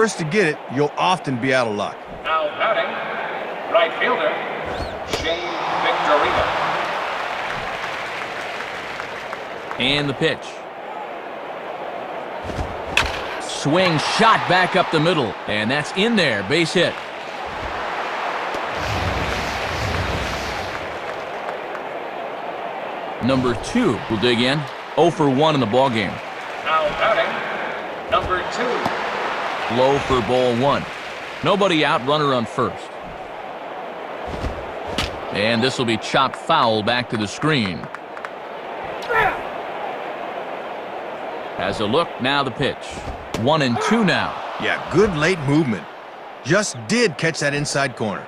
first to get it, you'll often be out of luck. Now batting, right fielder, Shane Victorino. And the pitch. Swing shot back up the middle, and that's in there, base hit. Number 2 will dig in. 0 for 1 in the ballgame. Now batting, number 2. Low for ball 1. Nobody out, runner on first. And this will be chopped foul back to the screen. Has a look, now the pitch. 1-2 now. Yeah, good late movement. Just did catch that inside corner.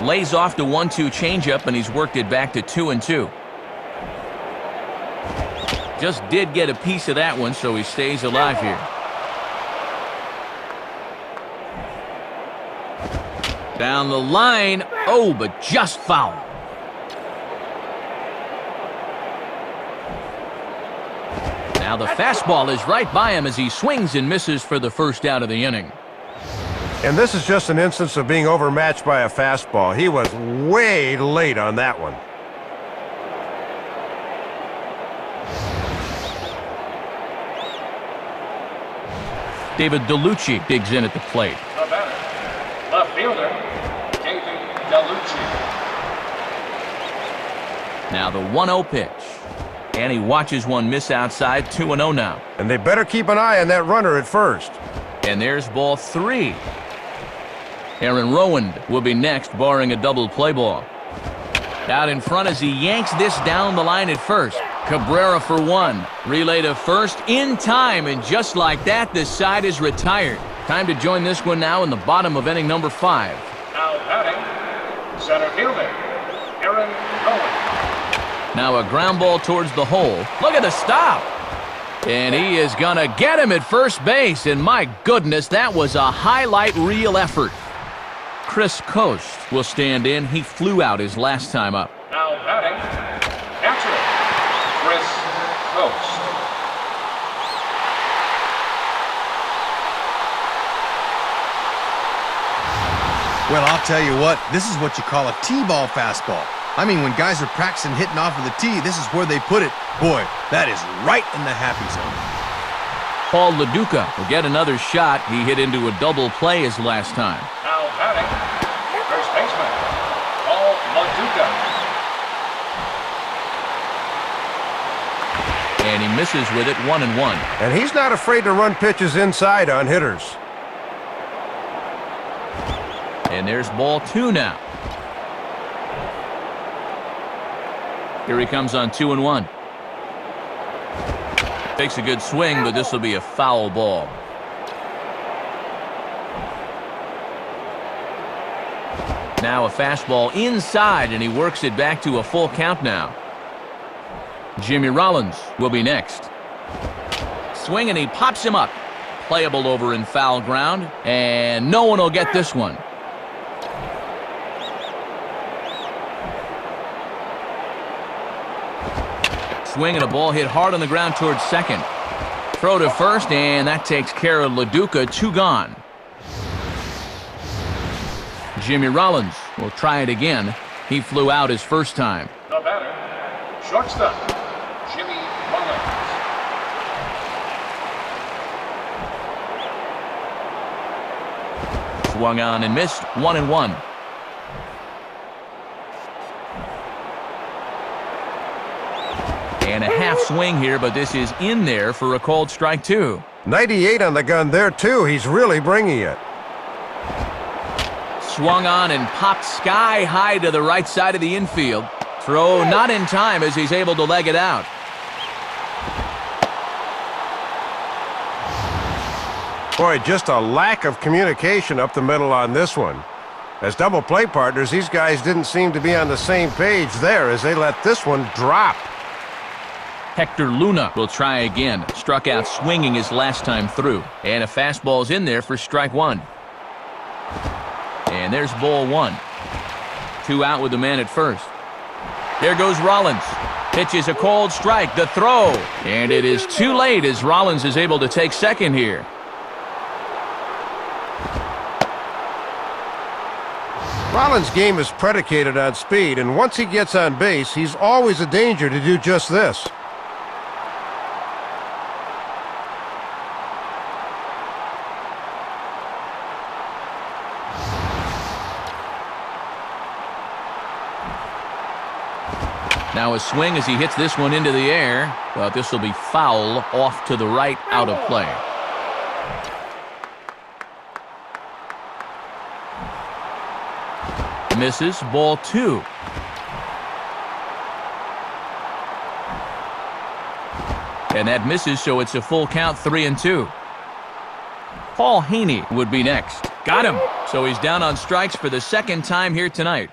Lays off the 1-2 changeup, and he's worked it back to 2-2. Just did get a piece of that one, so he stays alive here. Down the line. Oh, but just foul. Now the fastball is right by him as he swings and misses for the first out of the inning. And this is just an instance of being overmatched by a fastball. He was way late on that one. David DeLucci digs in at the plate. The batter, left fielder, David DeLucci. Now the 1-0 pitch. And he watches one miss outside. 2-0 now. And they better keep an eye on that runner at first. And there's ball 3. Aaron Rowand will be next, barring a double play ball. Out in front as he yanks this down the line at first. Cabrera for 1. Relay to first in time, and just like that, the side is retired. Time to join this one now in the bottom of inning number 5. Now batting, center fielder, Aaron Rowand. Now a ground ball towards the hole. Look at the stop. And he is going to get him at first base, and my goodness, that was a highlight reel effort. Chris Coast will stand in. He flew out his last time up. Now batting, catcher, Chris Coast. Well, I'll tell you what, this is what you call a T-ball fastball. I mean, when guys are practicing hitting off of the tee, this is where they put it. Boy, that is right in the happy zone. Paul LaDuca will get another shot. He hit into a double play his last time. Now batting, first baseman, Paul LaDuca. And he misses with it, 1-1. And he's not afraid to run pitches inside on hitters. And there's ball 2 now. Here he comes on 2-1. Takes a good swing, but this will be a foul ball. Now a fastball inside, and he works it back to a full count now. Jimmy Rollins will be next. Swing, and he pops him up. Playable over in foul ground, and no one will get this one. Swing, and a ball hit hard on the ground towards second. Throw to first, and that takes care of LaDuca. 2 gone. Jimmy Rollins will try it again. He flew out his first time. The batter, shortstop, Jimmy Rollins. Swung on and missed. 1-1. And a half swing here, but this is in there for a called strike 2. 98 on the gun there, too. He's really bringing it. Swung on and popped sky high to the right side of the infield. Throw not in time as he's able to leg it out. Boy, just a lack of communication up the middle on this one. As double play partners, these guys didn't seem to be on the same page there as they let this one drop. Hector Luna will try again. Struck out swinging his last time through. And a fastball's in there for strike 1. And there's ball 1. 2 out with the man at first. There goes Rollins. Pitches a called strike. The throw. And it is too late as Rollins is able to take second here. Rollins' game is predicated on speed, and once he gets on base, he's always a danger to do just this. Now a swing as he hits this one into the air, but this will be foul off to the right, out of play. Misses, ball 2. And that misses, so it's a full count, 3-2. Paul Haney would be next. Got him. So he's down on strikes for the second time here tonight.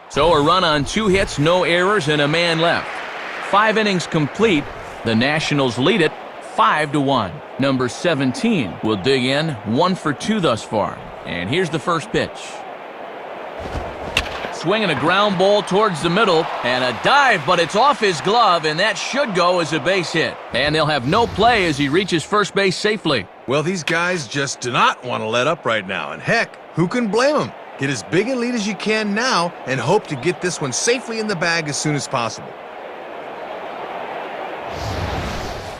So a run on 2 hits, no errors, and a man left. 5 innings complete. The Nationals lead it 5-1. Number 17 will dig in, 1 for 2 thus far. And here's the first pitch. Swinging a ground ball towards the middle, and a dive, but it's off his glove, and that should go as a base hit. And they'll have no play as he reaches first base safely. Well, these guys just do not want to let up right now, and heck, who can blame them? Get as big a lead as you can now and hope to get this one safely in the bag as soon as possible.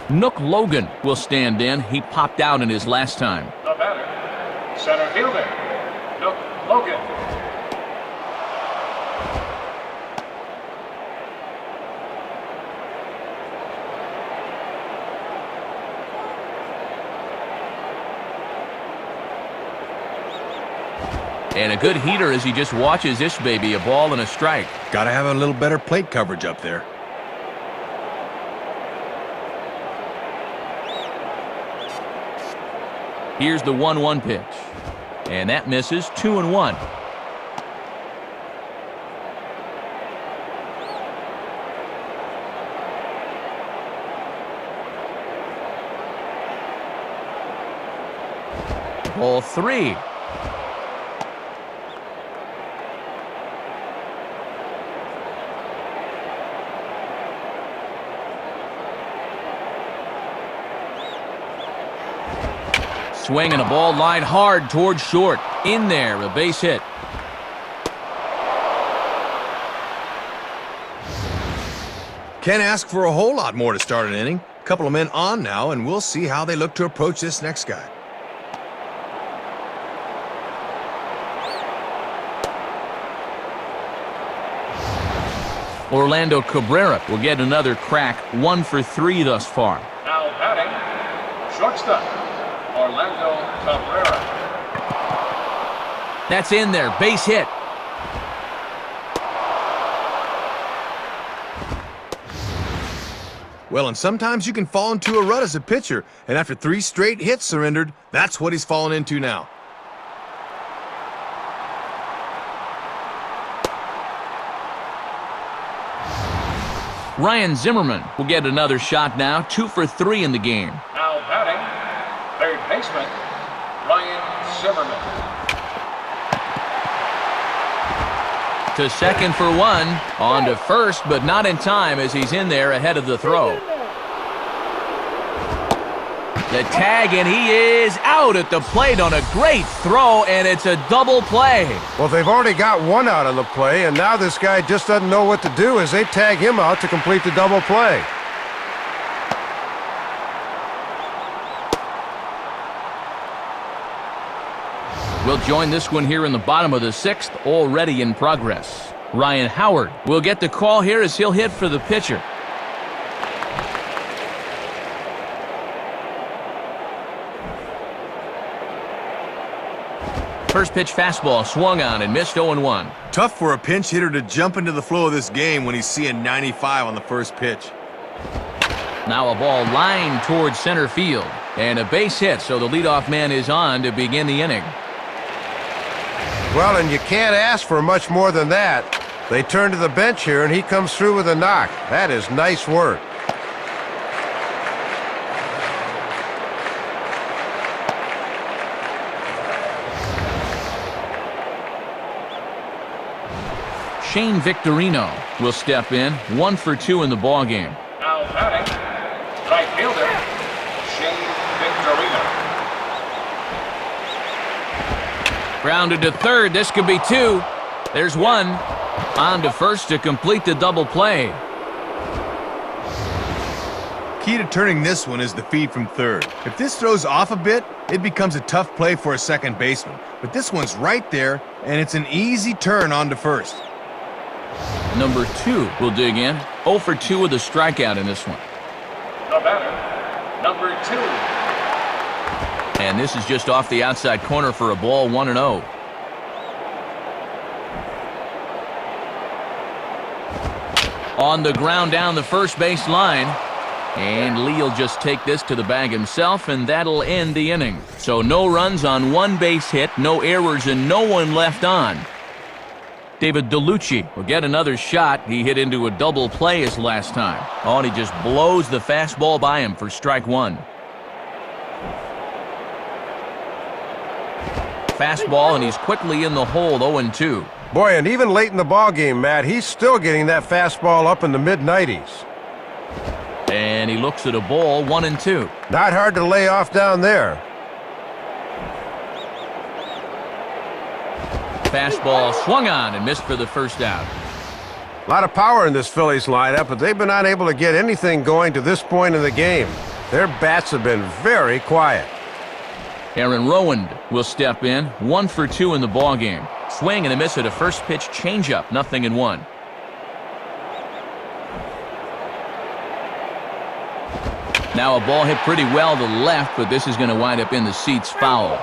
Nook Logan will stand in. He popped out in his last time. The batter, center fielder, Nook Logan. And a good heater as he just watches this baby, a ball and a strike. Gotta have a little better plate coverage up there. Here's the 1-1 pitch. And that misses, 2-1. Ball 3. Swinging a ball line hard towards short. In there, a base hit. Can't ask for a whole lot more to start an inning. A couple of men on now, and we'll see how they look to approach this next guy. Orlando Cabrera will get another crack, 1 for 3 thus far. Now batting, shortstop, Orlando Cabrera. That's in there, base hit. Well, and sometimes you can fall into a rut as a pitcher, and after 3 straight hits surrendered, that's what he's fallen into now. Ryan Zimmerman will get another shot now, 2 for 3 in the game. Now batting, third baseman, Ryan Zimmerman. To second for 1, on to first, but not in time as he's in there ahead of the throw. The tag, and he is out at the plate on a great throw, and it's a double play. Well, they've already got 1 out on the play, and now this guy just doesn't know what to do as they tag him out to complete the double play. We'll join this one here in the bottom of the 6th, already in progress. Ryan Howard will get the call here as he'll hit for the pitcher. First pitch fastball swung on and missed, 0-1. Tough for a pinch hitter to jump into the flow of this game when he's seeing 95 on the first pitch. Now a ball lined towards center field. And a base hit, so the leadoff man is on to begin the inning. Well, and you can't ask for much more than that. They turn to the bench here, and he comes through with a knock. That is nice work. Shane Victorino will step in, 1 for 2 in the ballgame. Now batting, right fielder, Shane Victorino. Grounded to third, this could be 2. There's one. On to first to complete the double play. Key to turning this one is the feed from third. If this throws off a bit, it becomes a tough play for a second baseman. But this one's right there, and it's an easy turn on to first. Number 2 will dig in. 0 for 2 with a strikeout in this one. The batter, number 2. And this is just off the outside corner for a ball, 1-0. On the ground down the first base line. And Lee will just take this to the bag himself, and that'll end the inning. So no runs on one base hit, no errors, and no one left on. David DeLucci will get another shot. He hit into a double play his last time. Oh, and he just blows the fastball by him for strike 1. Fastball, and he's quickly in the hole, 0-2. Boy, and even late in the ball game, Matt, he's still getting that fastball up in the mid-90s. And he looks at a ball, 1-2. Not hard to lay off down there. Fastball swung on and missed for the first out. A lot of power in this Phillies lineup, but they've been unable to get anything going to this point in the game. Their bats have been very quiet. Aaron Rowand will step in, 1 for 2 in the ballgame. Swing and a miss at a first pitch changeup, 0-1. Now a ball hit pretty well to the left, but this is going to wind up in the seats, foul.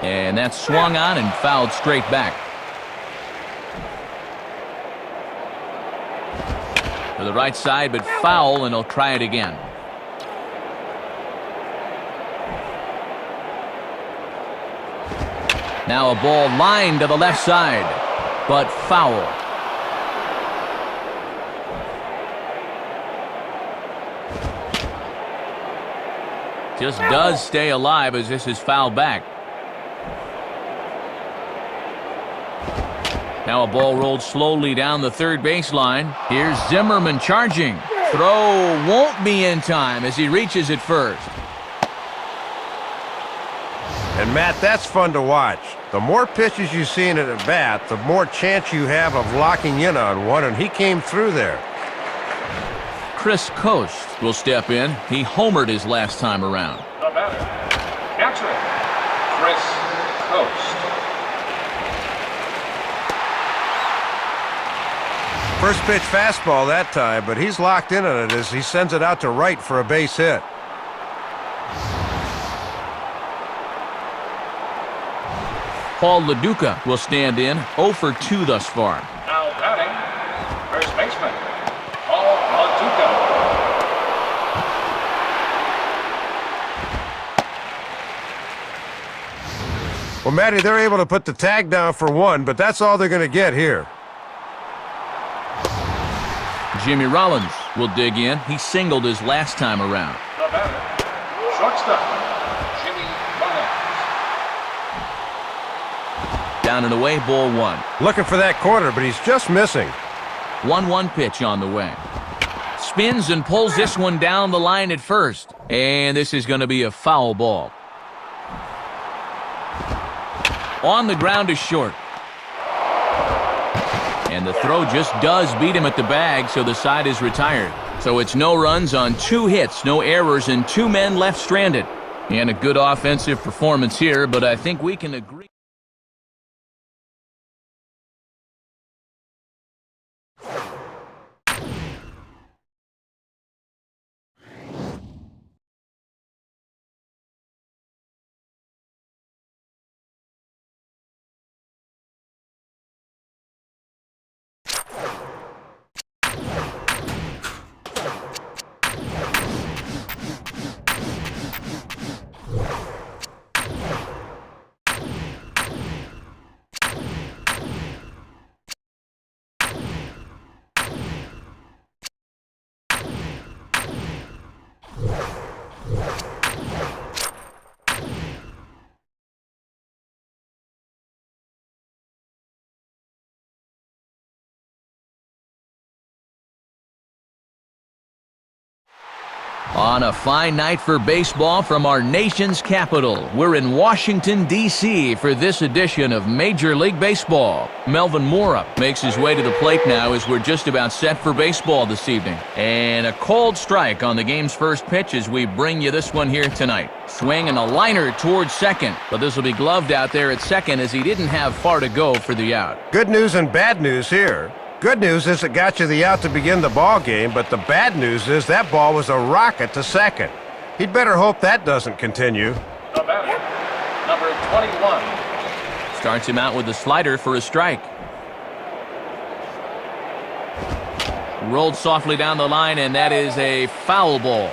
And that's swung on and fouled straight back. To the right side, but foul, and he'll try it again. Now a ball lined to the left side, but foul. Just does stay alive as this is fouled back. Now a ball rolled slowly down the third baseline. Here's Zimmerman charging. Throw won't be in time as he reaches it first. And, Matt, that's fun to watch. The more pitches you see in an at-bat, the more chance you have of locking in on one, and he came through there. Chris Coast will step in. He homered his last time around. The batter, catcher, Chris Coast. First pitch fastball that time, but he's locked in on it as he sends it out to right for a base hit. Paul LaDuca will stand in, 0 for 2 thus far. Now batting, first baseman, Paul LaDuca. Well, Matty, they're able to put the tag down for 1, but that's all they're going to get here. Jimmy Rollins will dig in. He singled his last time around. The batter, shortstop, Jimmy Rollins. Down and away, ball 1. Looking for that corner, but he's just missing. 1-1 pitch on the way. Spins and pulls this one down the line at first. And this is going to be a foul ball. On the ground is short. And the throw just does beat him at the bag, so the side is retired. So it's no runs on 2 hits, no errors, and 2 men left stranded. And a good offensive performance here, but I think we can agree. On a fine night for baseball from our nation's capital, we're in Washington, D.C. for this edition of Major League Baseball. Melvin Mora makes his way to the plate now as we're just about set for baseball this evening. And a cold strike on the game's first pitch as we bring you this one here tonight. Swing and a liner towards second, but this will be gloved out there at second as he didn't have far to go for the out. Good news and bad news here. Good news is it got you the out to begin the ball game, but the bad news is that ball was a rocket to second. He'd better hope that doesn't continue. The batter, number 21. Starts him out with a slider for a strike. Rolled softly down the line, and that is a foul ball.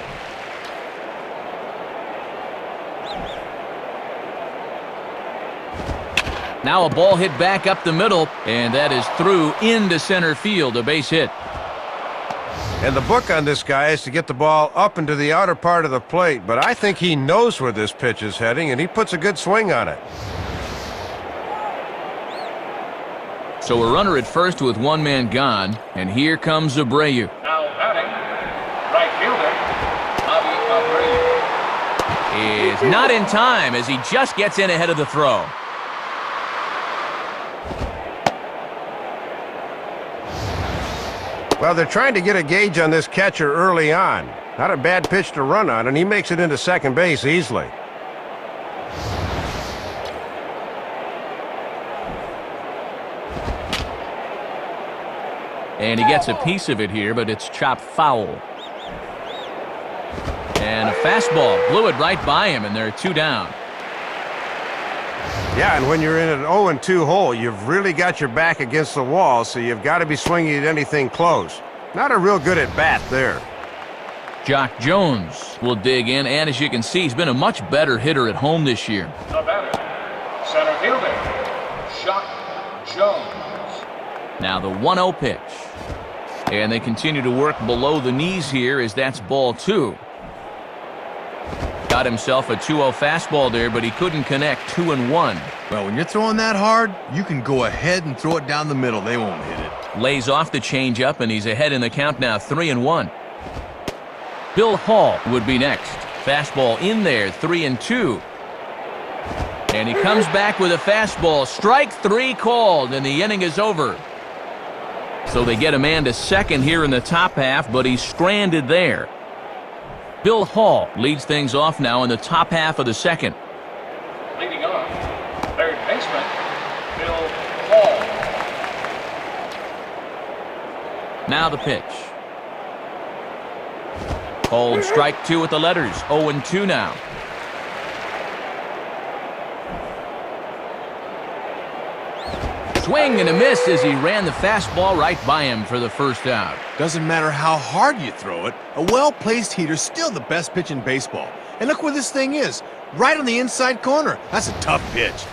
Now a ball hit back up the middle, and that is through into center field, a base hit. And the book on this guy is to get the ball up into the outer part of the plate, but I think he knows where this pitch is heading, and he puts a good swing on it. So a runner at first with one man gone, and here comes Abreu. Now batting, right fielder, Abreu. Is not in time as he just gets in ahead of the throw. Well, they're trying to get a gauge on this catcher early on. Not a bad pitch to run on, and he makes it into second base easily. And he gets a piece of it here, but it's chopped foul. And a fastball blew it right by him, and there are two down. Yeah, and when you're in an 0-2 hole, you've really got your back against the wall, so you've got to be swinging at anything close. Not a real good at-bat there. Jock Jones will dig in, and as you can see, he's been a much better hitter at home this year. The batter, center fielder, Jock Jones. Now the 1-0 pitch. And they continue to work below the knees here as that's ball two. Got himself a 2-0 fastball there, but he couldn't connect 2-1. Well, when you're throwing that hard, you can go ahead and throw it down the middle. They won't hit it. Lays off the changeup, and he's ahead in the count now, 3-1. Bill Hall would be next. Fastball in there, 3-2. And he comes back with a fastball. Strike three called, and the inning is over. So they get a man to second here in the top half, but he's stranded there. Bill Hall leads things off now in the top half of the second. Leading off, third baseman, Bill Hall. Now the pitch. Called strike two with the letters. 0-2 now. Swing and a miss as he ran the fastball right by him for the first out. Doesn't matter how hard you throw it, a well-placed heater's still the best pitch in baseball. And look where this thing is, right on the inside corner. That's a tough pitch.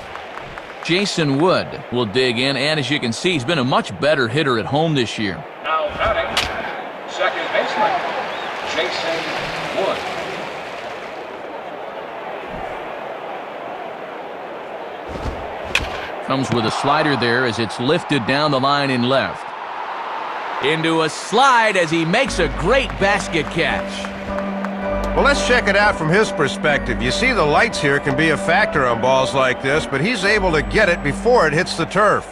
Jason Wood will dig in, and as you can see, he's been a much better hitter at home this year. Now batting, second baseman, Jason Wood. Comes with a slider there as it's lifted down the line in left. Into a slide as he makes a great basket catch. Well, let's check it out from his perspective. You see the lights here can be a factor on balls like this, but he's able to get it before it hits the turf.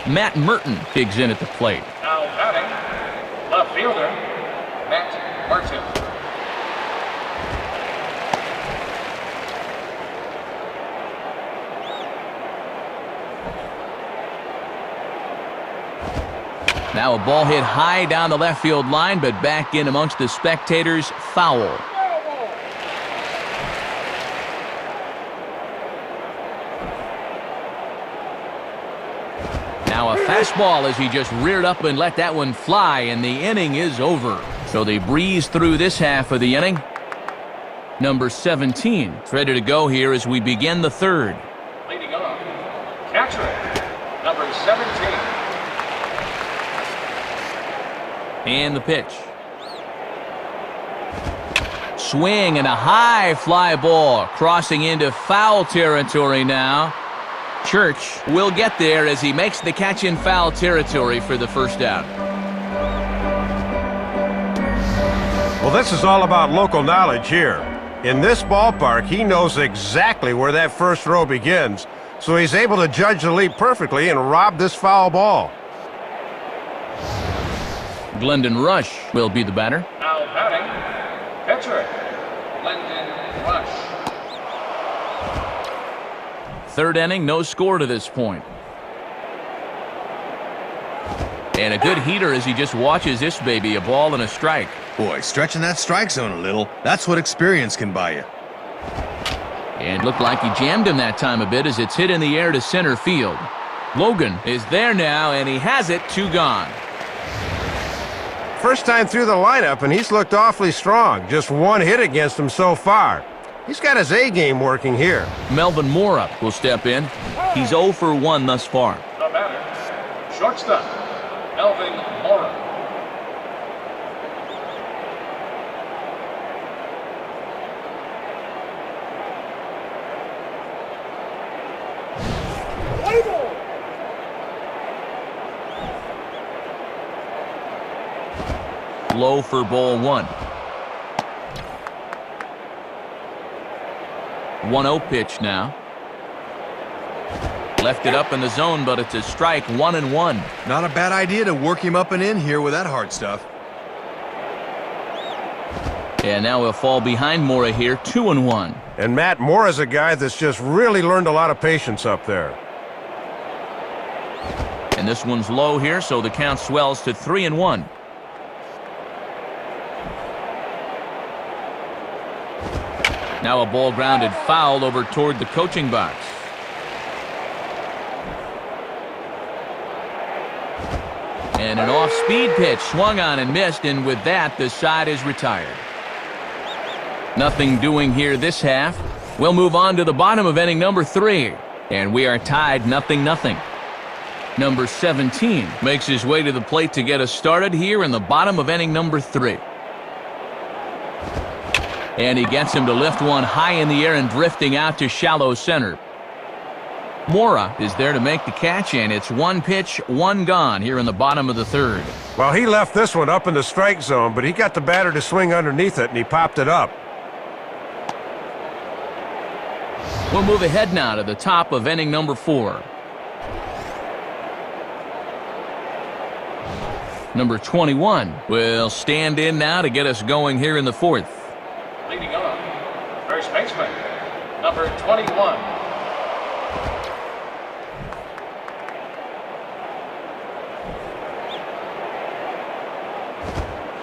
Matt Merton digs in at the plate. Now batting, left fielder, Matt Merton. Now a ball hit high down the left field line, but back in amongst the spectators, foul. Now a fastball as he just reared up and let that one fly, and the inning is over. So they breeze through this half of the inning. Number 17 is ready to go here as we begin the third. Leading off, catcher, number 17. And the pitch. Swing and a high fly ball crossing into foul territory now. Church will get there as he makes the catch in foul territory for the first out. Well, this is all about local knowledge here. In this ballpark, he knows exactly where that first row begins, so he's able to judge the lead perfectly and rob this foul ball. Glendon Rush will be the batter. Now batting, pitcher, Glendon Rush. Third inning, no score to this point. And a good heater as he just watches this baby, a ball and a strike. Boy, stretching that strike zone a little, that's what experience can buy you. And looked like he jammed him that time a bit as it's hit in the air to center field. Logan is there now, and he has it, 2 gone. First time through the lineup, and he's looked awfully strong. Just 1 hit against him so far. He's got his A-game working here. Melvin Mora will step in. He's 0 for 1 thus far. The batter, shortstop, Melvin Mora. Low for ball 1. 1-0 pitch now. Left it up in the zone, but it's a strike, 1-1. Not a bad idea to work him up and in here with that hard stuff. And now he'll fall behind Mora here, 2-1. And Matt, Mora's a guy that's just really learned a lot of patience up there. And this one's low here, so the count swells to 3-1. Now a ball grounded foul over toward the coaching box. And an off-speed pitch swung on and missed, and with that, the side is retired. Nothing doing here this half. We'll move on to the bottom of inning number 3, and we are tied 0-0. Number 17 makes his way to the plate to get us started here in the bottom of inning number 3. And he gets him to lift one high in the air and drifting out to shallow center. Mora is there to make the catch, and it's 1 pitch, 1 gone here in the bottom of the 3rd. Well, he left this one up in the strike zone, but he got the batter to swing underneath it, and he popped it up. We'll move ahead now to the top of inning number 4. Number 21 will stand in now to get us going here in the 4th. Leading on, first baseman, number 21.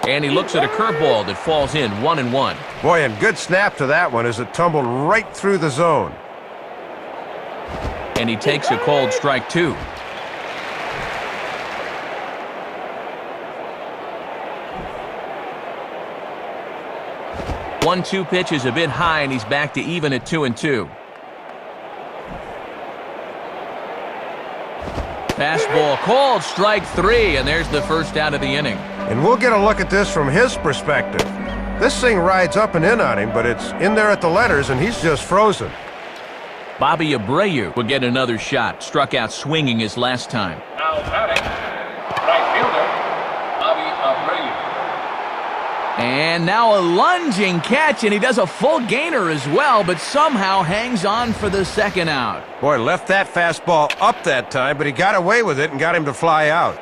And he looks at a curveball that falls in, 1-1. Boy, and good snap to that one as it tumbled right through the zone. And he takes a called strike 2. One-two pitch is a bit high, and he's back to even at 2-2. Fastball called strike 3, and there's the first out of the inning. And we'll get a look at this from his perspective. This thing rides up and in on him, but it's in there at the letters, and he's just frozen. Bobby Abreu will get another shot. Struck out swinging his last time. Now batting, right fielder, Bobby Abreu. And now a lunging catch, and he does a full gainer as well, but somehow hangs on for the second out. Boy, left that fastball up that time, but he got away with it and got him to fly out.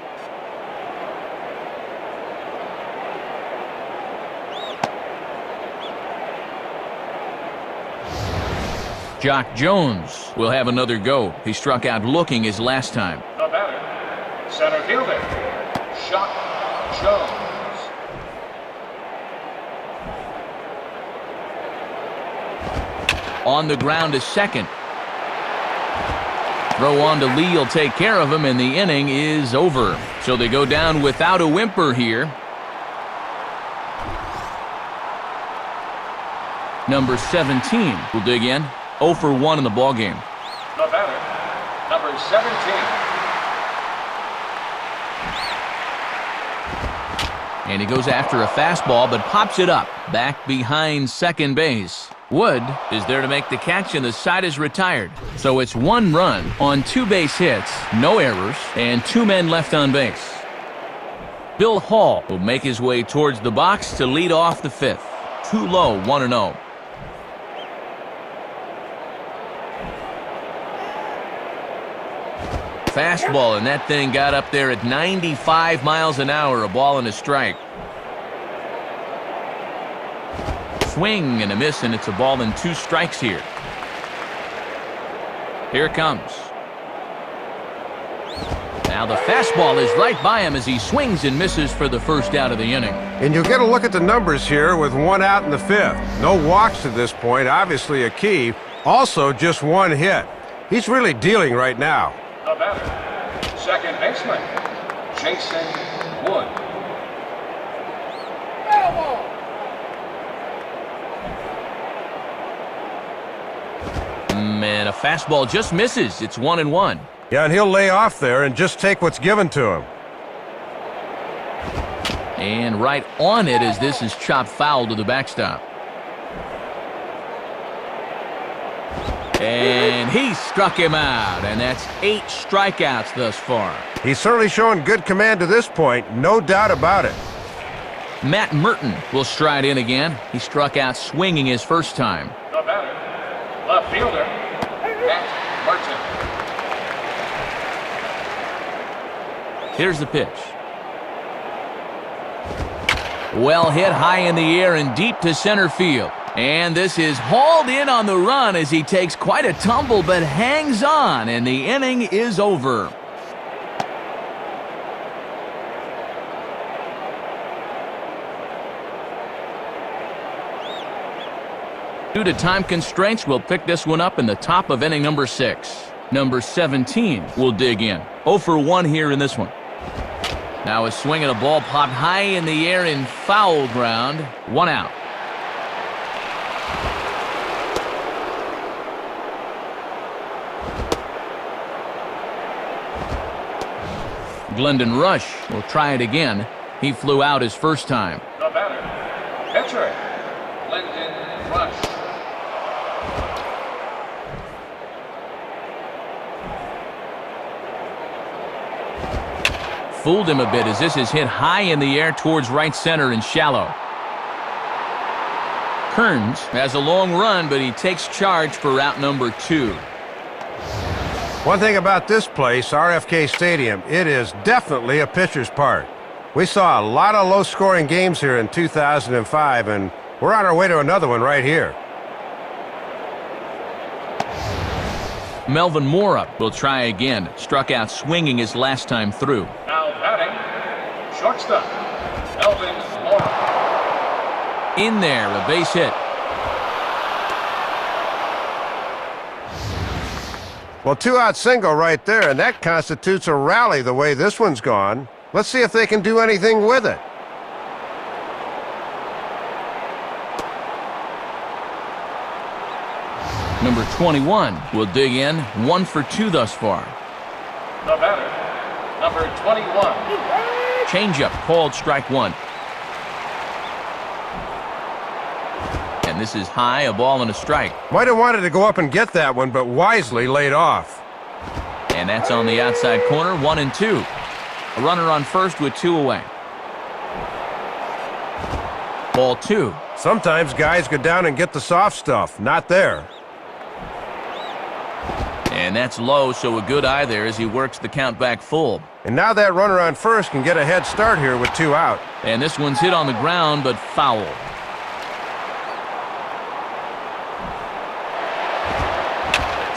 Jock Jones will have another go. He struck out looking his last time. The batter, center fielder, Jock Jones. On the ground to second. Throw on to Lee will take care of him, and the inning is over. So they go down without a whimper here. Number 17 will dig in. 0 for 1 in the ballgame. The batter, number 17. And he goes after a fastball, but pops it up back behind second base. Wood is there to make the catch, and the side is retired. So it's 1 run on 2 base hits, no errors, and 2 men left on base. Bill Hall will make his way towards the box to lead off the fifth. Too low, 1-0. Fastball, and that thing got up there at 95 miles an hour, a ball and a strike. Swing and a miss, and it's a ball and 2 strikes here. Here it comes. Now the fastball is right by him as he swings and misses for the first out of the inning. And you'll get a look at the numbers here with 1 out in the 5th. No walks to this point, obviously a key. Also just 1 hit. He's really dealing right now. The batter, second baseman, Jason Wood. And a fastball just misses. It's 1-1. Yeah, and he'll lay off there and just take what's given to him. And right on it as this is chopped foul to the backstop. And he struck him out, and that's 8 strikeouts thus far. He's certainly showing good command to this point, no doubt about it. Matt Merton will stride in again. He struck out swinging his first time. The batter, left fielder, Matt Merton. Here's the pitch. Well hit high in the air and deep to center field. And this is hauled in on the run as he takes quite a tumble but hangs on, and the inning is over. Due to time constraints, we'll pick this one up in the top of inning number 6. Number 17 will dig in. 0 for 1 here in this one. Now a swing and a ball popped high in the air in foul ground. 1 out. Glendon Rush will try it again. He flew out his first time. The batter, pitcher, Glendon Rush. Fooled him a bit as this is hit high in the air towards right center and shallow. Kearns has a long run, but he takes charge for route number 2. One thing about this place, RFK Stadium, it is definitely a pitcher's park. We saw a lot of low-scoring games here in 2005, and we're on our way to another one right here. Melvin Mora will try again. Struck out swinging his last time through. Now batting, shortstop, Melvin Mora. In there, a base hit. Well, 2-out single right there, and that constitutes a rally the way this one's gone. Let's see if they can do anything with it. Number 21 will dig in. 1 for 2 thus far. The batter, number 21. Changeup called strike 1. And this is high, a ball and a strike. Might have wanted to go up and get that one, but wisely laid off. And that's on the outside corner, 1-2. A runner on first with 2 away. Ball 2. Sometimes guys go down and get the soft stuff. Not there. And that's low, so a good eye there as he works the count back full. And now that runner on first can get a head start here with 2 out. And this one's hit on the ground, but foul.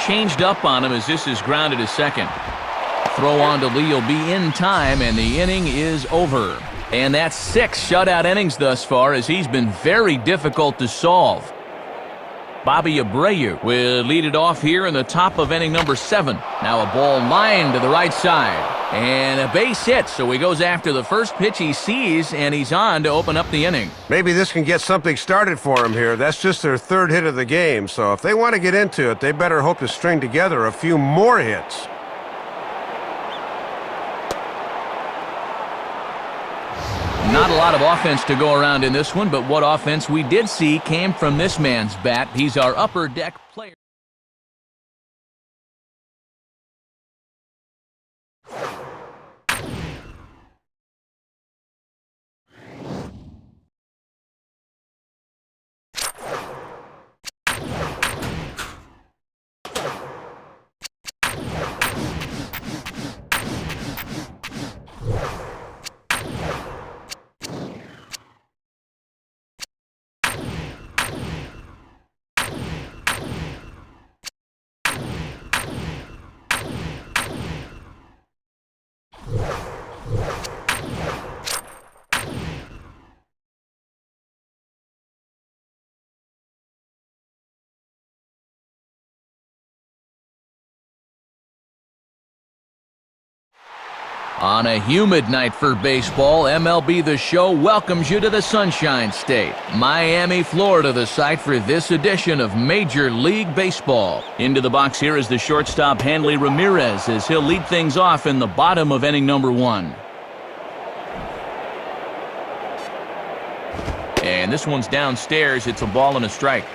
Changed up on him as this is grounded to second. Throw on to Lee will be in time, and the inning is over. And that's 6 shutout innings thus far as he's been very difficult to solve. Bobby Abreu will lead it off here in the top of inning number 7. Now a ball lined to the right side. And a base hit, so he goes after the first pitch he sees, and he's on to open up the inning. Maybe this can get something started for him here. That's just their 3rd hit of the game, so if they want to get into it, they better hope to string together a few more hits. Not a lot of offense to go around in this one, but what offense we did see came from this man's bat. He's our upper deck player. On a humid night for baseball, MLB The Show welcomes you to the Sunshine State. Miami, Florida, the site for this edition of Major League Baseball. Into the box here is the shortstop, Hanley Ramirez, as he'll lead things off in the bottom of inning number 1. And this one's downstairs. It's a ball and a strike.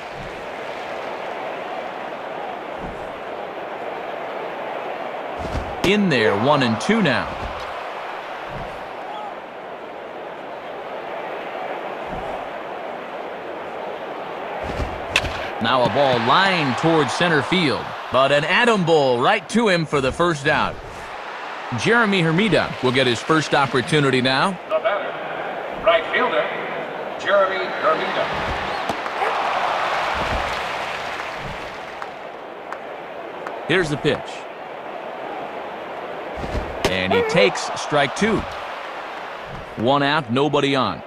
In there, 1-2 now. Now a ball lined towards center field, but an atom ball right to him for the first out. Jeremy Hermida will get his first opportunity now. The batter, right fielder, Jeremy Hermida. Here's the pitch. And he takes strike 2. 1 out, nobody on.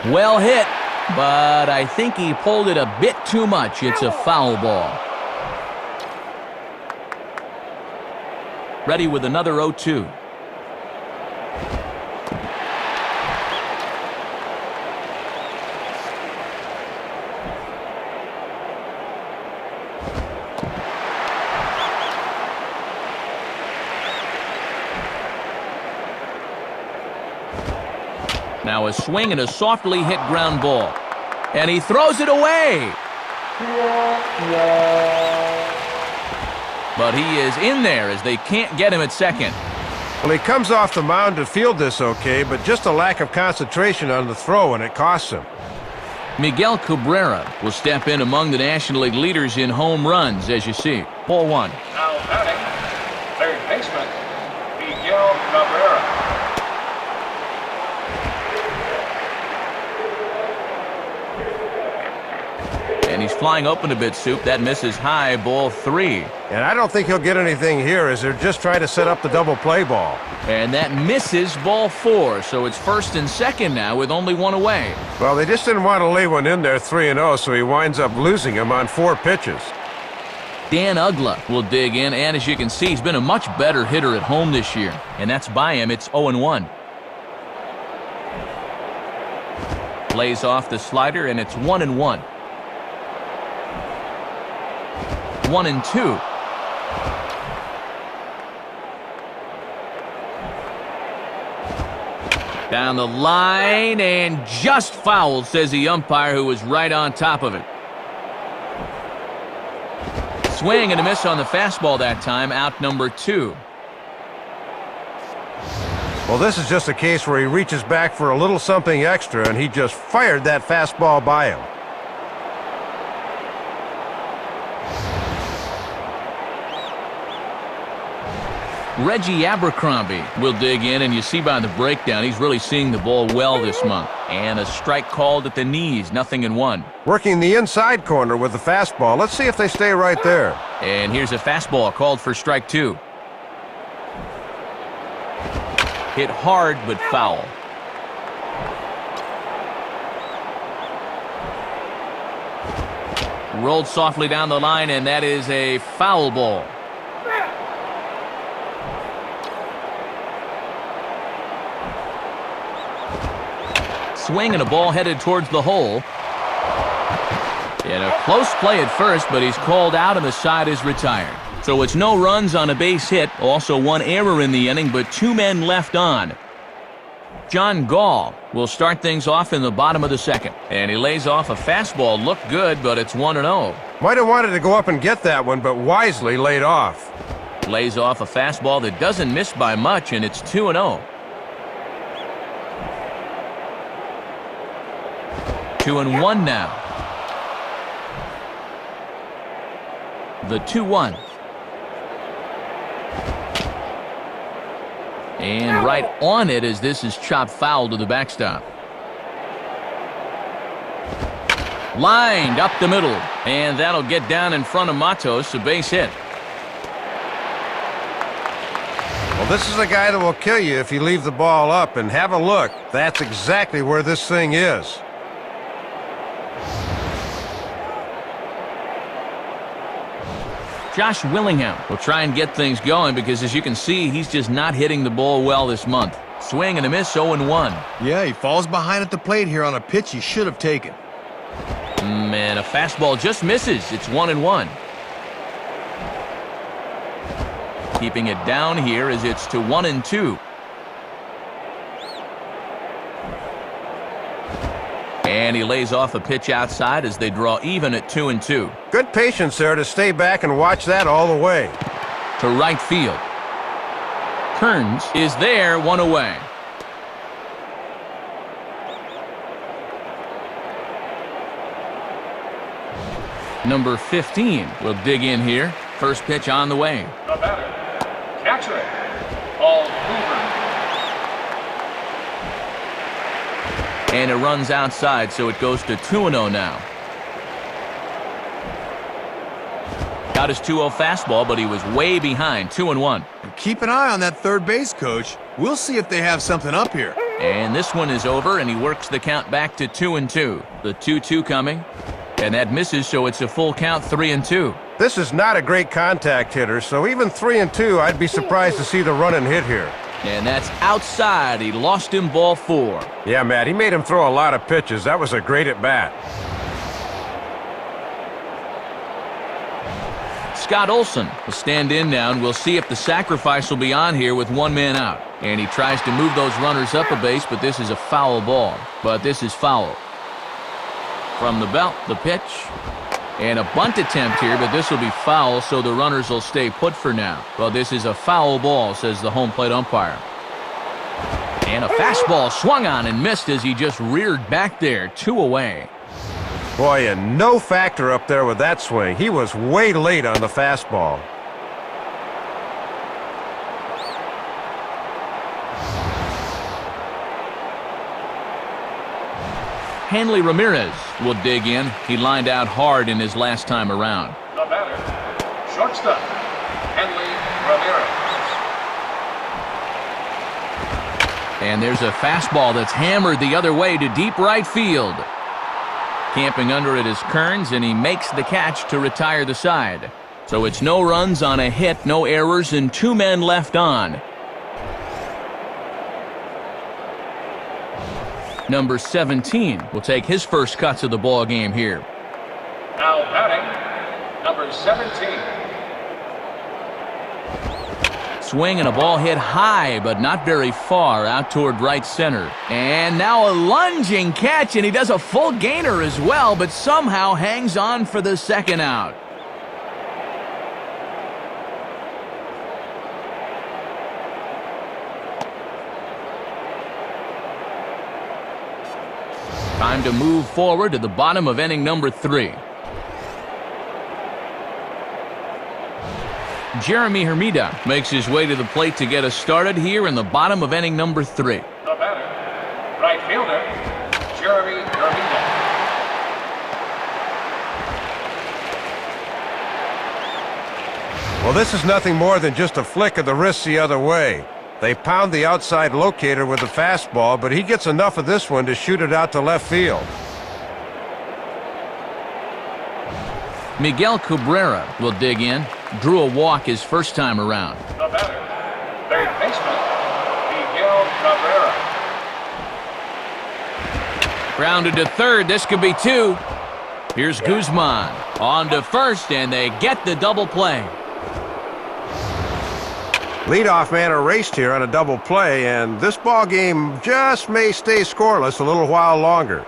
Well hit, but I think he pulled it a bit too much. It's a foul ball. Ready with another 0-2. Now a swing and a softly hit ground ball. And he throws it away. But he is in there as they can't get him at second. Well, he comes off the mound to field this okay, but just a lack of concentration on the throw, and it costs him. Miguel Cabrera will step in among the National League leaders in home runs, as you see. Ball 1. Now batting, third baseman, Miguel Cabrera. And he's flying open a bit, Soup. That misses high, ball 3. And I don't think he'll get anything here as they're just trying to set up the double play ball. And that misses, ball 4. So it's first and second now with only 1 away. Well, they just didn't want to lay one in there 3-0, so he winds up losing him on 4 pitches. Dan Ugla will dig in, and as you can see, he's been a much better hitter at home this year. And that's by him. It's 0-1. Lays off the slider, and it's 1-1. 1-2. Down the line and just fouled, says the umpire, who was right on top of it. Swing and a miss on the fastball that time, out number 2. Well, this is just a case where he reaches back for a little something extra, and he just fired that fastball by him. Reggie Abercrombie will dig in, and you see by the breakdown, he's really seeing the ball well this month. And a strike called at the knees, 0-1. Working the inside corner with the fastball. Let's see if they stay right there. And here's a fastball called for strike 2. Hit hard, but foul. Rolled softly down the line, and that is a foul ball. Swing and a ball headed towards the hole. And a close play at first, but he's called out and the side is retired. So it's no runs on a base hit, also 1 error in the inning, but 2 men left on. John Gall will start things off in the bottom of the second. And he lays off a fastball. Looked good, but it's 1-0. Might have wanted to go up and get that one, but wisely laid off. Lays off a fastball that doesn't miss by much, and it's 2-0. 2-1 now. The 2-1. And right on it as this is chopped foul to the backstop. Lined up the middle. And that'll get down in front of Matos, a base hit. Well, this is a guy that will kill you if you leave the ball up. And have a look. That's exactly where this thing is. Josh Willingham will try and get things going because, as you can see, he's just not hitting the ball well this month. Swing and a miss, 0-1. Yeah, he falls behind at the plate here on a pitch he should have taken. And a fastball just misses. It's 1-1. Keeping it down here as it's to 1-2. And he lays off a pitch outside as they draw even at 2-2. Good patience there to stay back and watch that all the way. To right field. Kearns is there, one away. Number 15 will dig in here. First pitch on the way. The batter, catcher, Paul Hoover. And it runs outside, so it goes to 2-0 now. Got his 2-0 fastball, but he was way behind, 2-1. Keep an eye on that third base, Coach. We'll see if they have something up here. And this one is over, and he works the count back to 2-2. The 2-2 coming, and that misses, so it's a full count, 3-2. This is not a great contact hitter, so even 3-2, I'd be surprised to see the run and hit here. And that's outside. He lost him, ball 4. Yeah, Matt, he made him throw a lot of pitches. That was a great at-bat. Scott Olson will stand in now, and we'll see if the sacrifice will be on here with one man out. And he tries to move those runners up a base, but this is a foul ball. But this is foul. From the belt, the pitch. And a bunt attempt here, but this will be foul, so the runners will stay put for now. Well, this is a foul ball, says the home plate umpire. And a fastball swung on and missed as he just reared back there, 2 away. Boy, and no factor up there with that swing. He was way late on the fastball. Hanley Ramirez will dig in. He lined out hard in his last time around. The batter, shortstop, Hanley Ramirez. And there's a fastball that's hammered the other way to deep right field. Camping under it is Kearns, and he makes the catch to retire the side. So it's no runs on a hit, no errors, and 2 men left on. Number 17 will take his first cuts of the ball game here. Now batting, number 17. Swing and a ball hit high, but not very far out toward right center. And now a lunging catch, and he does a full gainer as well, but somehow hangs on for the second out. Time to move forward to the bottom of inning number 3. Jeremy Hermida makes his way to the plate to get us started here in the bottom of inning number 3. The batter, right fielder, Jeremy Hermida. Well, this is nothing more than just a flick of the wrist the other way. They pound the outside locator with the fastball, but he gets enough of this one to shoot it out to left field. Miguel Cabrera will dig in. Drew a walk his first time around. The batter, third baseman, Miguel Cabrera. Grounded to third. This could be 2. Here's Guzman on to first, and they get the double play. Leadoff man erased here on a double play, and this ball game just may stay scoreless a little while longer.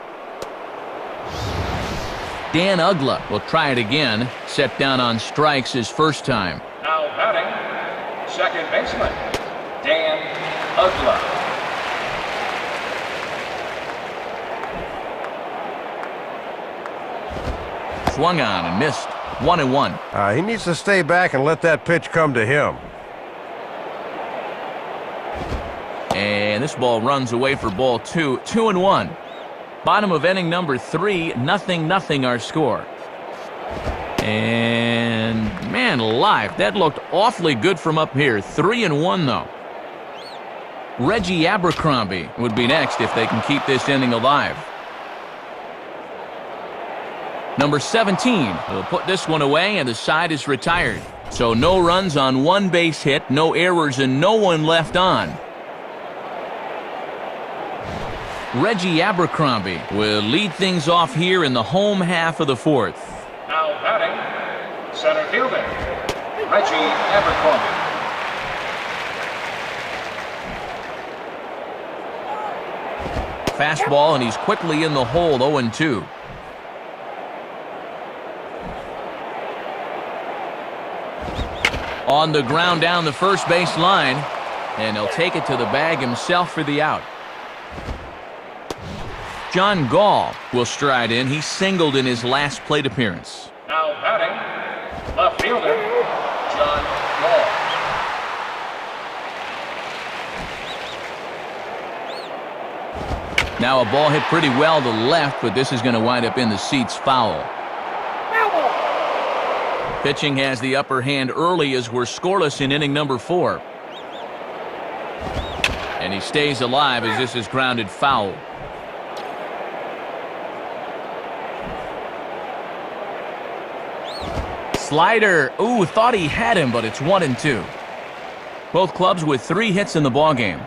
Dan Ugla will try it again. Set down on strikes his first time. Now batting, second baseman, Dan Ugla. Swung on and missed. 1-1. He needs to stay back and let that pitch come to him. And this ball runs away for ball 2. 2-1. Bottom of inning number 3, 0-0 our score. And man alive, that looked awfully good from up here. 3-1 though. Reggie Abercrombie would be next if they can keep this inning alive. Number 17 will put this one away, and the side is retired. So no runs on one base hit, no errors, and no one left on. Reggie Abercrombie will lead things off here in the home half of the fourth. Now batting, center fielder, Reggie Abercrombie. Fastball, and he's quickly in the hole, 0-2. On the ground down the first base line, and he'll take it to the bag himself for the out. John Gall will stride in. He singled in his last plate appearance. Now batting, left fielder, John Gall. Now a ball hit pretty well to left, but this is going to wind up in the seats, foul. Pitching has the upper hand early as we're scoreless in inning number 4. And he stays alive as this is grounded foul. Slider, ooh, thought he had him, but it's 1-2. Both clubs with 3 hits in the ballgame.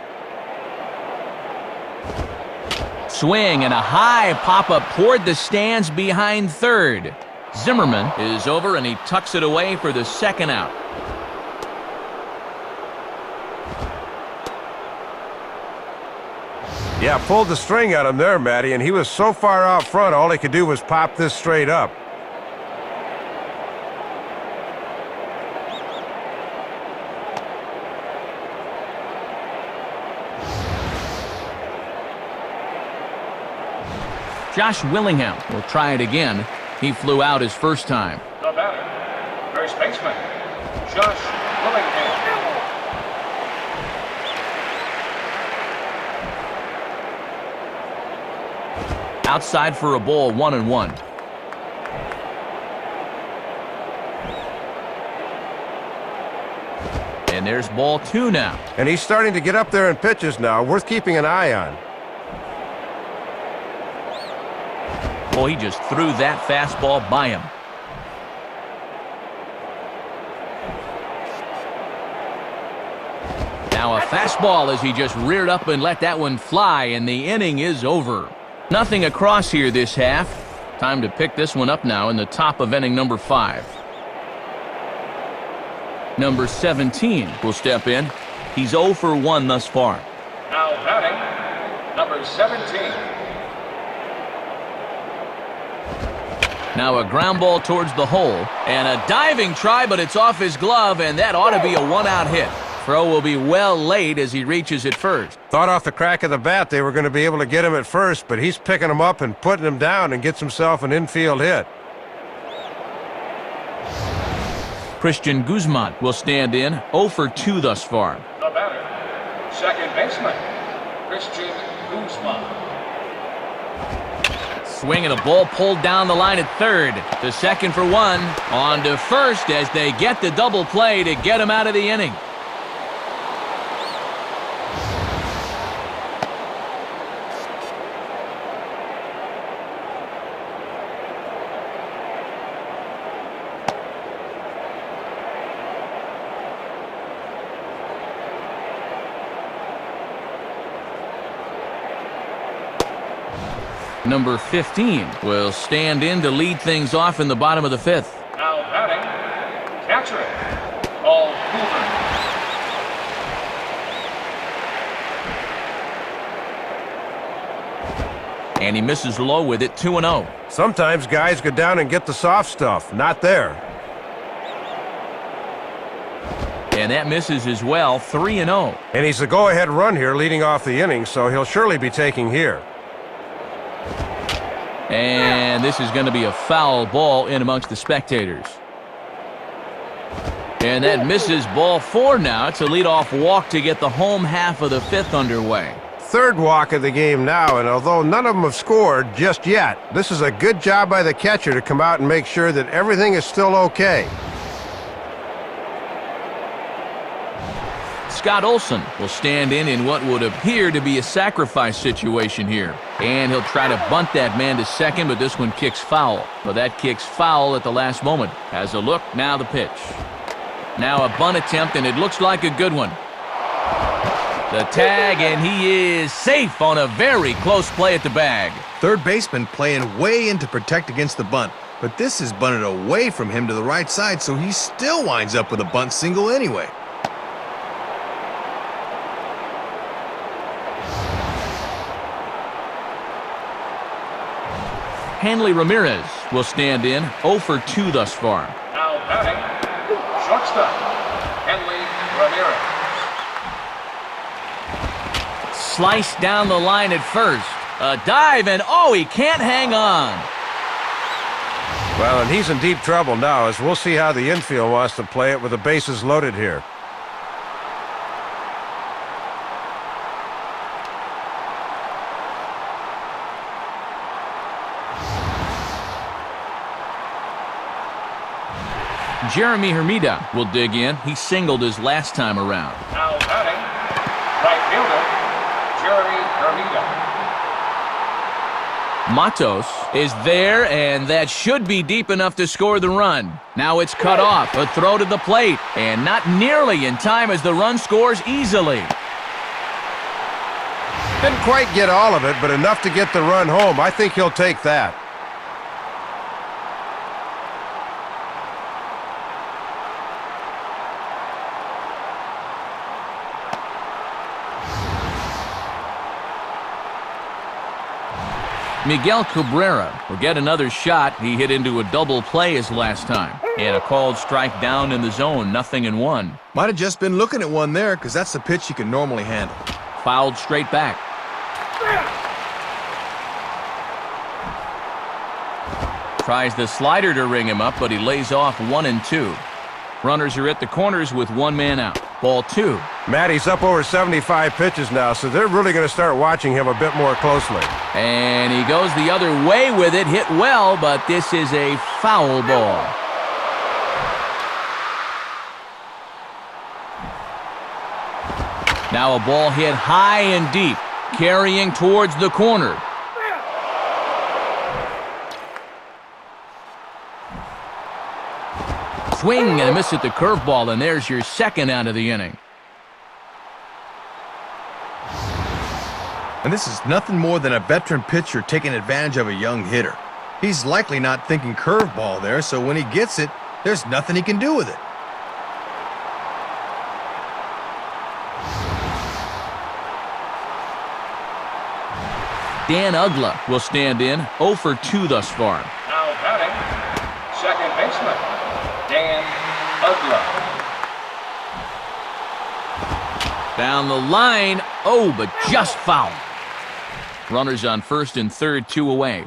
Swing and a high pop-up toward the stands behind third. Zimmerman is over and he tucks it away for the second out. Yeah, pulled the string on him there, Matty, and he was so far out front, all he could do was pop this straight up. Josh Willingham will try it again. He flew out his first time. The batter, first baseman, Josh Willingham. Outside for a ball, 1-1. And there's ball 2 now. And he's starting to get up there in pitches now, worth keeping an eye on. Boy, he just threw that fastball by him. Now a fastball as he just reared up and let that one fly, and the inning is over. Nothing across here this half. Time to pick this one up now in the top of inning number 5. Number 17 will step in. He's 0 for 1 thus far. Now batting, number 17. Now a ground ball towards the hole, and a diving try, but it's off his glove, and that ought to be a 1-out hit. Throw will be well late as he reaches at first. Thought off the crack of the bat they were going to be able to get him at first, but he's picking him up and putting him down and gets himself an infield hit. Christian Guzman will stand in, 0 for 2 thus far. The batter, second baseman, Christian Guzman. Swing and a ball pulled down the line at third. The second for 1. On to first as they get the double play to get him out of the inning. Number 15 will stand in to lead things off in the bottom of the 5th. Now batting, catcher, Paul Hoover. And he misses low with it, 2-0. Sometimes guys go down and get the soft stuff. Not there. And that misses as well, 3-0. And he's the go-ahead run here leading off the inning, so he'll surely be taking here. And this is going to be a foul ball in amongst the spectators. And that misses ball 4 now. It's a leadoff walk to get the home half of the 5th underway. Third walk of the game now, and although none of them have scored just yet, this is a good job by the catcher to come out and make sure that everything is still okay. Scott Olson will stand in what would appear to be a sacrifice situation here. And he'll try to bunt that man to second, but this one kicks foul. But that kicks foul at the last moment. Has a look, now the pitch. Now a bunt attempt, and it looks like a good one. The tag, and he is safe on a very close play at the bag. Third baseman playing way in to protect against the bunt, but this is bunted away from him to the right side, so he still winds up with a bunt single anyway. Hanley Ramirez will stand in, 0 for 2 thus far. Now batting, shortstop, Hanley Ramirez. Sliced down the line at first. A dive, and oh, he can't hang on. Well, and he's in deep trouble now, as we'll see how the infield wants to play it with the bases loaded here. Jeremy Hermida will dig in. He singled his last time around. Now batting, right fielder, Jeremy Hermida. Matos is there, and that should be deep enough to score the run. Now it's cut off, a throw to the plate, and not nearly in time as the run scores easily. Didn't quite get all of it, but enough to get the run home. I think he'll take that. Miguel Cabrera will get another shot. He hit into a double play his last time. And a called strike down in the zone, 0-1. Might have just been looking at one there, because that's the pitch you can normally handle. Fouled straight back. Tries the slider to ring him up, but he lays off 1-2. Runners are at the corners with one man out. Ball 2. Matty's up over 75 pitches now, so they're really going to start watching him a bit more closely. And he goes the other way with it. Hit well, but this is a foul ball. Now a ball hit high and deep, carrying towards the corner. Swing and a miss at the curveball, and there's your second out of the inning. And this is nothing more than a veteran pitcher taking advantage of a young hitter. He's likely not thinking curveball there, so when he gets it, there's nothing he can do with it. Dan Ugla will stand in, 0 for 2 thus far. Now batting, second baseman, Dan Ugla. Down the line, oh, but just foul. Runners on first and third, 2 away.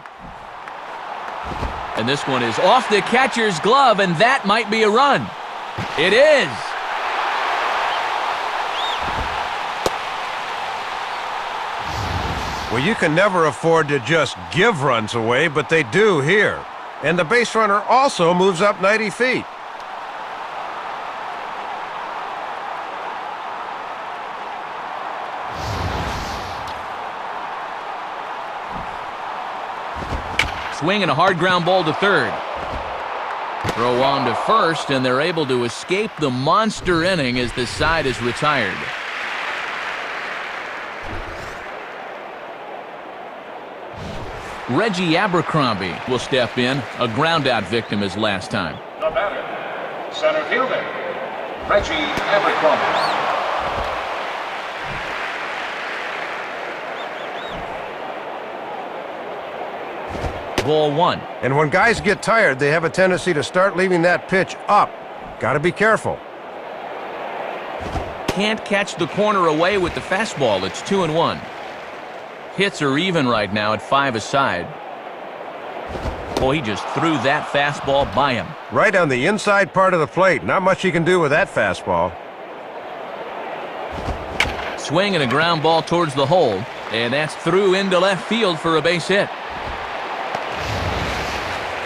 And this one is off the catcher's glove, and that might be a run. It is. Well, you can never afford to just give runs away, but they do here. And the base runner also moves up 90 feet. Swing and a hard ground ball to third. Throw on to first, and they're able to escape the monster inning as the side is retired. Reggie Abercrombie will step in, a ground-out victim his last time. The batter, center fielder, Reggie Abercrombie. Ball 1. And when guys get tired, they have a tendency to start leaving that pitch up. Got to be careful. Can't catch the corner away with the fastball. It's 2-1. Hits are even right now at 5 aside. Boy, he just threw that fastball by him. Right on the inside part of the plate. Not much he can do with that fastball. Swing and a ground ball towards the hole, and that's through into left field for a base hit.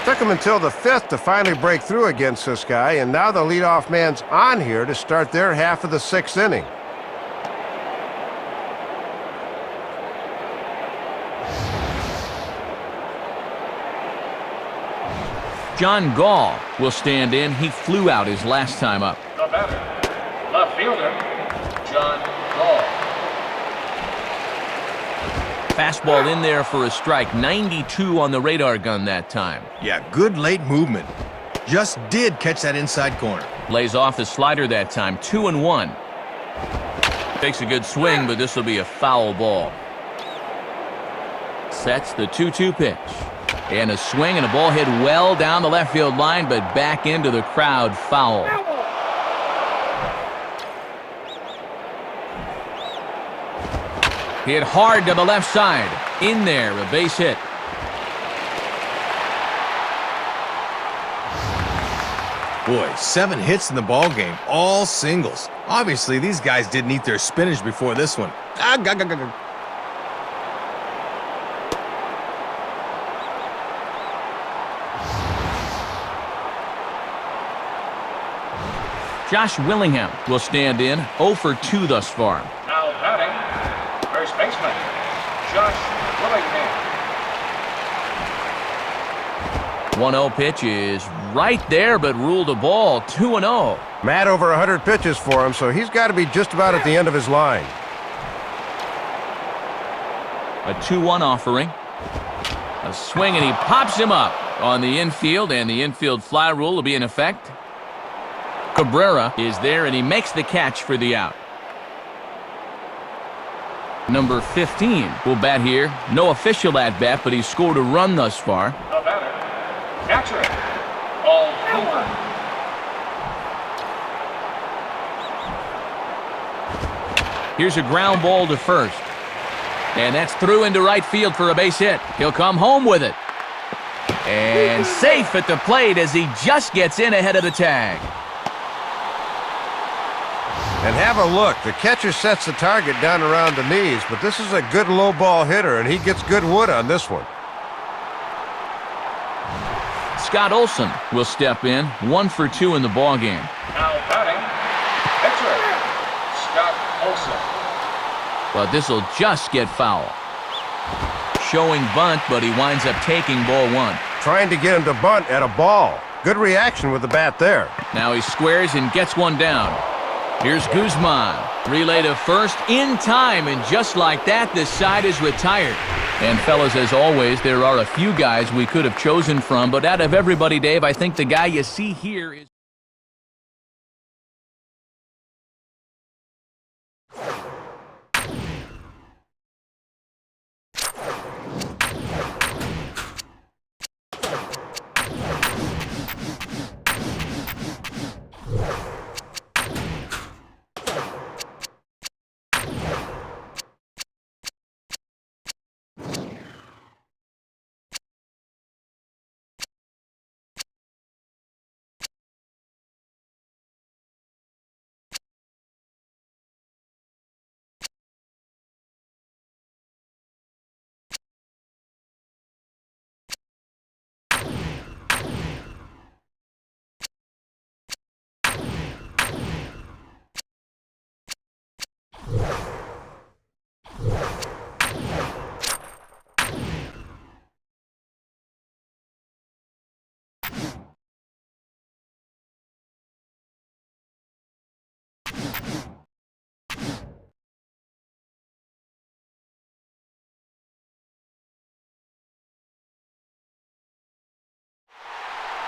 Took him until the 5th to finally break through against this guy, and now the leadoff man's on here to start their half of the 6th inning. John Gall will stand in. He flew out his last time up. The batter, left fielder, John Gall. Fastball in there for a strike. 92 on the radar gun that time. Yeah, good late movement. Just did catch that inside corner. Lays off the slider that time. 2-1. Takes a good swing, but this will be a foul ball. Sets the 2-2 pitch. And a swing and a ball hit well down the left field line, but back into the crowd. Foul. Hit hard to the left side. In there, a base hit. Boy, 7 hits in the ball game, all singles. Obviously, these guys didn't eat their spinach before this one. Josh Willingham will stand in. 0 for 2 thus far. Now batting, first baseman, Josh Willingham. 1-0 pitch is right there, but ruled a ball. 2-0. Matt over 100 pitches for him, so he's got to be just about at the end of his line. A 2-1 offering. A swing, and he pops him up on the infield, and the infield fly rule will be in effect. Cabrera is there, and he makes the catch for the out. Number 15 will bat here. No official at-bat, but he's scored a run thus far. The batter, catcher, Paul Hoover. Here's a ground ball to first. And that's through into right field for a base hit. He'll come home with it. And safe at the plate as he just gets in ahead of the tag. And have a look. The catcher sets the target down around the knees, but this is a good low ball hitter, and he gets good wood on this one. Scott Olson will step in. 1 for 2 in the ball game. Now batting, pitcher, Scott Olson. But this will just get foul. Showing bunt, but he winds up taking ball 1. Trying to get him to bunt at a ball. Good reaction with the bat there. Now he squares and gets one down. Here's Guzman. Relay to first in time, and just like that, this side is retired. And fellas, as always, there are a few guys we could have chosen from, but out of everybody, Dave, I think the guy you see here is...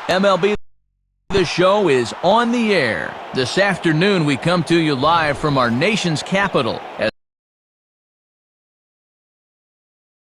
MLB The Show is on the air. This afternoon, we come to you live from our nation's capital.